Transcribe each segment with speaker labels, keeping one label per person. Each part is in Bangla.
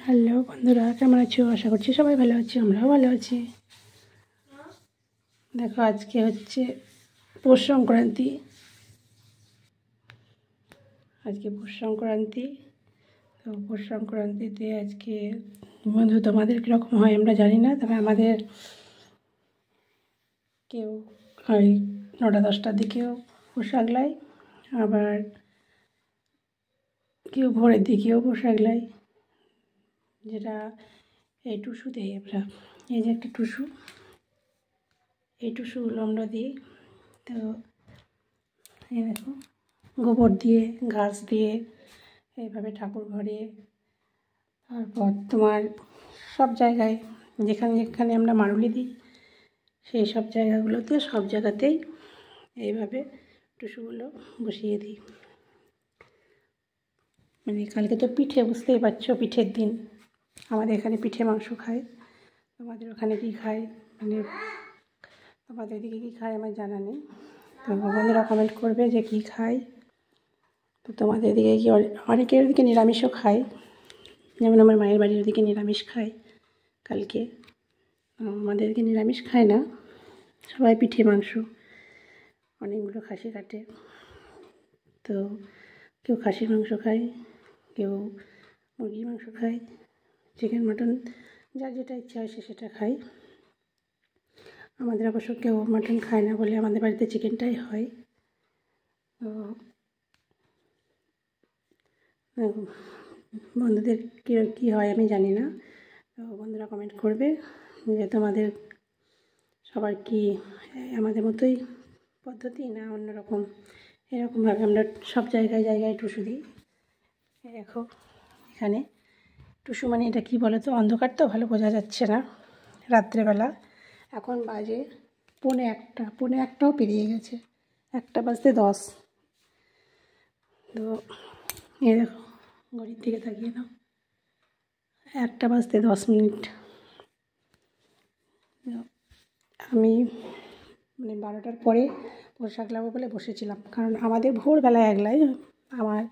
Speaker 1: হ্যালো বন্ধুরা, কেমন আছো? আশা করছি সবাই ভালো আছি, আমরাও ভালো আছি। দেখো, আজকে হচ্ছে পৌষ সংক্রান্তি। তো পৌষ সংক্রান্তিতে আজকে বন্ধু তোমাদের কীরকম হয় আমরা জানি না, তবে আমাদের কেউ হয় 9টা-10টার দিকেও পোশাক লাই, আবার কেউ ভোরের দিকেও পোশাক লাই, যেটা এই টুসু দিই আমরা। এই যে একটা টুসু, এই টুসুগুলো আমরা দিই। তো এই দেখো, গোবর দিয়ে, ঘাস দিয়ে এইভাবে ঠাকুর ঘরে, তারপর তোমার সব জায়গায় যেখানে যেখানে আমরা মারুলি দিই সেই সব জায়গাগুলোতে, সব জায়গাতেই এইভাবে টুসুগুলো বসিয়ে দিই। মানে কালকে তো পিঠে, বুঝতেই পারছো, পিঠের দিন। আমাদের এখানে পিঠে মাংস খায়, তোমাদের ওখানে কী খায়, মানে তোমাদের দিকে কী খায় আমার জানা নেই। তো বন্ধুরা কমেন্ট করবে যে কী খায়। তো তোমাদের দিকে কি, অনেকের দিকে নিরামিষও খায়, যেমন আমার মায়ের বাড়ির ওদিকে নিরামিষ খায় কালকে। আমাদেরকে নিরামিষ খায় না, সবাই পিঠে মাংস, অনেকগুলো খাসি কাটে। তো কেউ খাসির মাংস খায়, কেউ মুরগির মাংস খায়, চিকেন মাটন, যার যেটা ইচ্ছা হয় সে সেটা খায়। আমাদের অবশ্য কেউ মাটন খায় না বলে আমাদের বাড়িতে চিকেনটাই হয়। তো বন্ধুদের কী হয় আমি জানি না। তো বন্ধুরা কমেন্ট করবে যে তোমাদের সবার কি আমাদের মতোই পদ্ধতি না অন্যরকম। এরকমভাবে আমরা সব জায়গায় জায়গায় টুসু দিই। দেখো এখানে টুসু, মানে এটা কী বলো তো, অন্ধকার তো ভালো বোঝা যাচ্ছে না রাত্রেবেলা। এখন বাজে 1:45, 1:45টাও পেরিয়ে গেছে, 1:10 তো এই দেখো, ঘড়ির দিকে তাকিয়ে নাও, 1:10 আমি মানে 12টার পরে পোশাক লাগাবো বলে বসেছিলাম, কারণ আমাদের ভোরবেলায় একলাই, আমার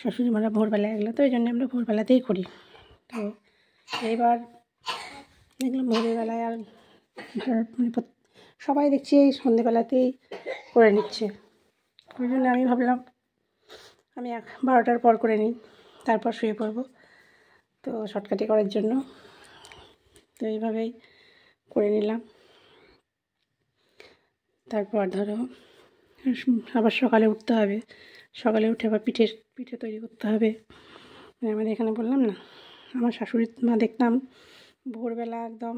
Speaker 1: শাশুড়ি মারা ভোরবেলায় একলা, তো এই জন্য আমরা ভোরবেলাতেই করি। তো এবার দেখলাম ভোরবেলায় আর মানে সবাই দেখছি এই সন্ধেবেলাতেই করে নিচ্ছে, ওই জন্য আমি ভাবলাম আমি 12টার পর করে নিই, তারপর শুয়ে পড়বো, তো শর্টকাটে করার জন্য। তো এইভাবেই করে নিলাম। তারপর ধরো আবার সকালে উঠতে হবে, সকালে উঠে আবার পিঠে তৈরি করতে হবে। মানে আমাদের এখানে বললাম না, আমার শাশুড়ি মা দেখতাম ভোরবেলা একদম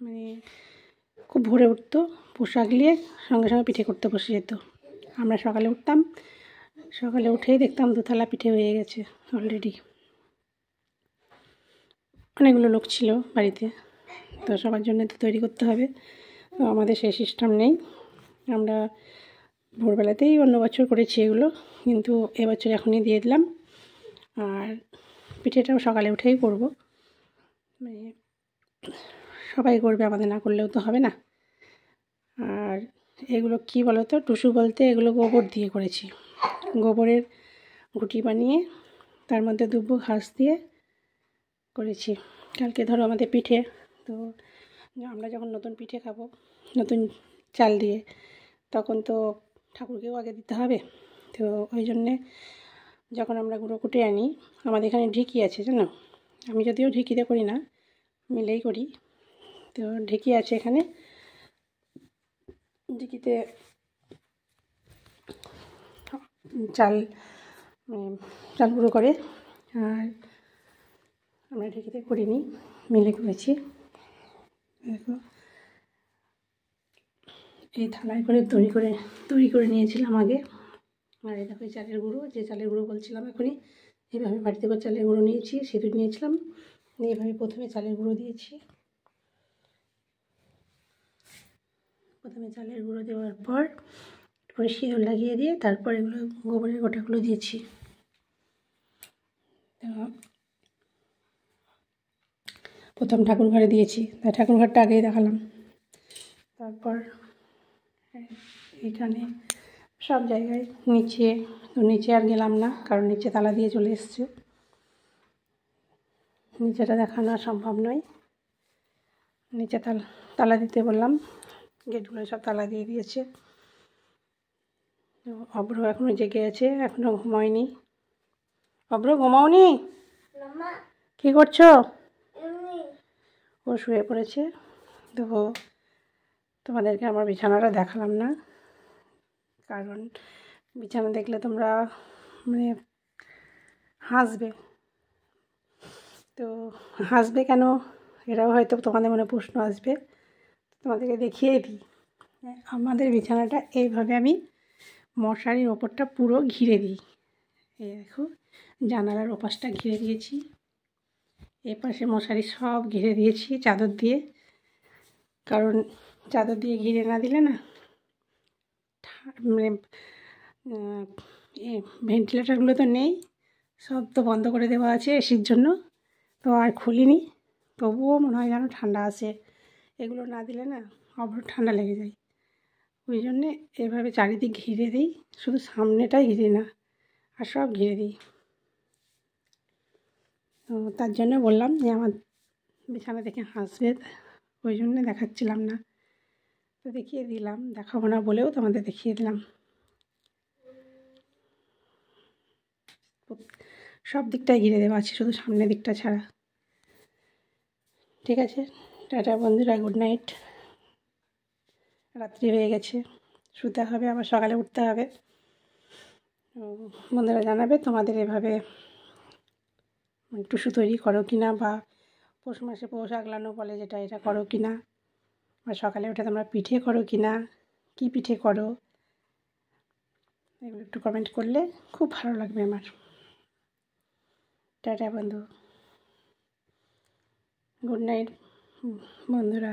Speaker 1: মানে খুব ভোরে উঠতো, পোশাক নিয়ে সঙ্গে সঙ্গে পিঠে করতে বসে যেত। আমরা সকালে উঠতাম, সকালে উঠেই দেখতাম 2 থালা পিঠে হয়ে গেছে অলরেডি। অনেকগুলো লোক ছিল বাড়িতে, তো সবার জন্য তো তৈরি করতে হবে। তো আমাদের সেই সিস্টেম নেই, আমরা ভোরবেলাতেই অন্য বছর করেছি এগুলো, কিন্তু এবছর এখনই দিয়ে দিলাম। আর পিঠেটাও সকালে উঠেই করব, মানে সবাই করবে, আমাদের না করলেও তো হবে না। আর এগুলো কি বলো তো, টুসু বলতে এগুলো গোবর দিয়ে করেছি, গোবরের ঘুঁটি বানিয়ে তার মধ্যে দুব্বো ঘাস দিয়ে করেছি। কালকে ধরো আমাদের পিঠে, তো আমরা যখন নতুন পিঠে খাবো নতুন চাল দিয়ে, তখন তো ঠাকুরকেও আগে দিতে হবে। তো ওই জন্যে যখন আমরা গুঁড়ো কুটে আনি, আমাদের এখানে ঢেঁকি আছে জানো, আমি যদিও ঢেঁকিতে করি না, মিলেই করি। তো ঢেঁকি আছে এখানে, ঢেঁকিতে চাল চাল গুঁড়ো করে, আর আমরা ঢেঁকিতে করিনি, মিলে করেছি। দেখো এই থালায় করে তৈরি করে নিয়েছিলাম আগে। আর এই দেখো চালের গুঁড়ো, যে চালের গুঁড়ো বলছিলাম এখনই, এইভাবে বাড়িতে করে চালের গুঁড়ো নিয়েছি, সিঁদুর নিয়েছিলাম, এইভাবে প্রথমে চালের গুঁড়ো দিয়েছি। প্রথমে চালের গুঁড়ো দেওয়ার পর করে সিঁদুর লাগিয়ে দিয়ে তারপর এগুলো গোবরের গোটাগুলো দিয়েছি। প্রথম ঠাকুর ঘরে দিয়েছি, তাই ঠাকুর ঘরটা আগেই দেখালাম। তারপর এখানে সব জায়গায় নিচে, তো নিচে আর গেলাম না, কারণ নিচে তালা দিয়ে চলে এসছে। নিচেটা দেখানো সম্ভব নয়। নিচে তালা দিতে বললাম, গেটগুলো সব তালা দিয়ে দিয়েছে। তো অব্র এখনও জেগে আছে, এখনও ঘুমায়নি। অব্র ঘুমাওনি? কী করছো? ও শুয়ে পড়েছে। তো তোমাদেরকে আমার বিছানাটা দেখালাম না, কারণ বিছানা দেখলে তোমরা মানে হাসবে। তো হাসবে কেন, এটাও হয়তো তোমাদের মনে প্রশ্ন আসবে। তোমাদেরকে দেখিয়ে দিই। আমাদের বিছানাটা এইভাবে আমি মশারির ওপরটা পুরো ঘিরে দিই। এই দেখো, জানালার ওপাশটা ঘিরে দিয়েছি, এ পাশে মশারি সব ঘিরে দিয়েছি চাদর দিয়ে। কারণ চাদর দিয়ে ঘিরে না দিলে না মানে ভেন্টিলেটারগুলো তো নেই, সব তো বন্ধ করে দেওয়া আছে এসির জন্য, তো আর খুলিনি। তবুও মনে হয় যেন ঠান্ডা আসে, এগুলো না দিলে না অব্র ঠান্ডা লেগে যায়। ওই জন্যে এভাবে চারিদিক ঘিরে দিই, শুধু সামনেটাই ঘিরে না, আর সব ঘিরে দিই। তো তার জন্য বললাম যে আমার বিছানা দেখে হাসবে, ওই জন্য দেখাচ্ছিলাম না। তো দেখিয়ে দিলাম, দেখাবো না বলেও তোমাদের দেখিয়ে দিলাম। সব দিকটাই ঘিরে দেওয়া আছে, শুধু সামনের দিকটা ছাড়া। ঠিক আছে, টাটা বন্ধুরা, গুড নাইট। রাত্রি হয়ে গেছে, শুতে হবে, আবার সকালে উঠতে হবে। বন্ধুরা জানাবে তোমাদের এভাবে টুসু তৈরি করো কি না, বা পৌষ মাসে পৌষ আগলানো বলে যেটা, এটা করো কি না, বা সকালে উঠে তোমরা পিঠে করো কি না, কী পিঠে করো, এগুলো একটু কমেন্ট করলে খুব ভালো লাগবে আমার। টাটা বন্ধু, গুড নাইট বন্ধুরা।